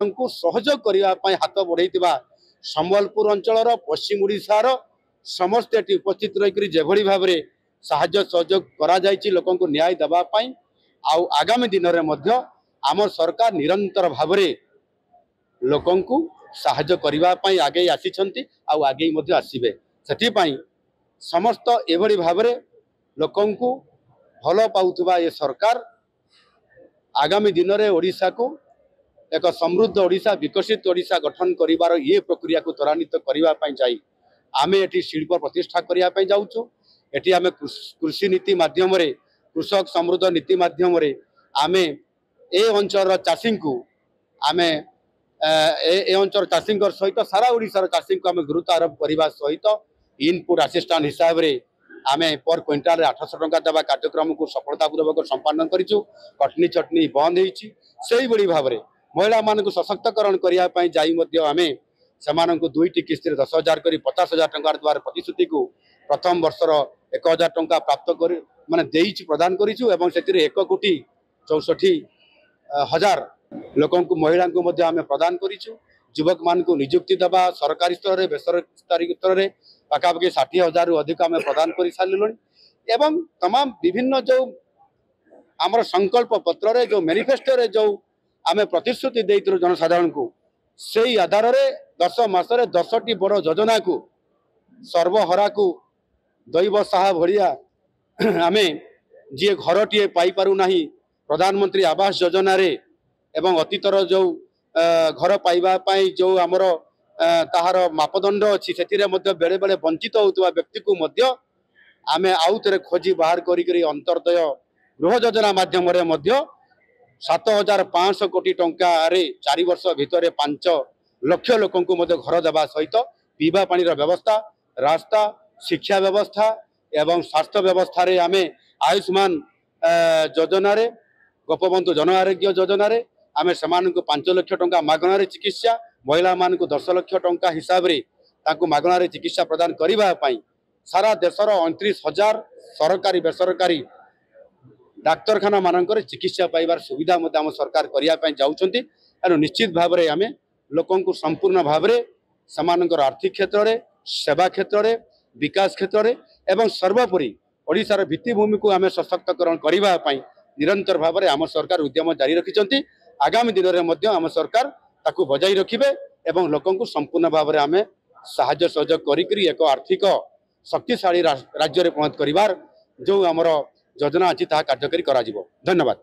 को सहयोग करने हाथ बढ़ई संबलपुर अंचल पश्चिम ओडिशार समस्त ये उपस्थित रही भाव में साहाय्य सहयोग कर लोक न्याय देवाई आगामी दिन में आम सरकार निरंतर भाव में लोक साहाय्य करने आगे आसी आगे आसवे से समस्त एभली भाव में लोक भल पाउथुबा ये सरकार आगामी दिन में ओडिशा को एक समृद्ध ओडिशा विकसित ओडिशा गठन करिवार ये प्रक्रिया को त्वरान्वित करने जाई आमे एटी शिल्प प्रतिष्ठा करने जाऊँ एटी आमे कृषि नीति माध्यम कृषक समृद्ध नीति माध्यम आमे ए अंचल चाषी को आमे ए अंचल चाषी सहित सारा ओडिशार चाषी को आमे गुरुत्व आरोप करने सहित इनपुट असिस्टेंट हिसाब से आमे पर क्विंटाल 800 टंका देवा कार्यक्रम को सफलतापूर्वक संपादन करिछु। कटनी चटनी बंद होई बड़ी भाव में महिला मान सशक्तकरण करने जाई आमे सेमानंकु दुईटी किस्ती 10,000 कर 50,000 टंका द्वारा प्रतिश्रुति को प्रथम वर्षर 1,000 टंका प्राप्त कर माने देइछि प्रदान करिछु एवं सेतिरे 1,64,00,000 लोकंकु महिला को मध्य आमे प्रदान करिछु। युवक मान को नियुक्ति देवा सरकारी स्तर में बेसरकारी स्तर में पाखापाखि 60,000 रु अधिक आमे प्रदान कर सारे एवं तमाम विभिन्न जो आमर संकल्प पत्र रे जो मैनिफेस्टो रे जो आमे प्रतिश्रुति देइथिलु जनसाधारण को से आधार में 10 मासरे 10टी बड़ योजना को सर्वहरा को दैव साहा भरिया आमे जी घरटीए पाई पारु नाही प्रधानमंत्री आवास योजना रे एवं अतीतर जो घर पाइबा पाई जो आमर ताहार मापदंड अच्छी से बेले बेले वंचित होता व्यक्ति को मध्य आमे आउ थे खोजी बाहर करी अंतर्दय गृह योजना माध्यम 7,500 कोटी टंका 4 वर्ष भितर 5 लाख लोक घर देवा सहित पीवा पानी व्यवस्था रास्ता शिक्षा व्यवस्था एवं स्वास्थ्य व्यवस्था रे आमे आयुष्मान योजना रे गोपबंधु जन आरोग्य योजना रे आमे समान को 5 लाख टंका मागणार चिकित्सा महिला मान को 10 लाख टंका हिसाब रे ताकू मागणार चिकित्सा प्रदान करबा पई सारा देशर 29,000 सरकारी बेसरकारी डाक्तरखाना मानक चिकित्सा पाइबार सुविधा आम सरकार करने जाऊँच एनु निश्चित भाव में आम लोक संपूर्ण भाव में सामानकर आर्थिक क्षेत्र में सेवा क्षेत्र में विकास क्षेत्र में एवं सर्वोपरि ओडिशार भित्तिभूमि को आम सशक्तकरण करने निरंतर भाव में आम सरकार उद्यम जारी रखिंट आगामी दिन में आम सरकार ताकू बजाई रखिबे एवं लोक संपूर्ण भाव में आम साहाय्य सहयोग करी एक आर्थिक शक्तिशाली राज्य में पहुँच कर जो आमर योजना अच्छी कार्यकारी करा। धन्यवाद।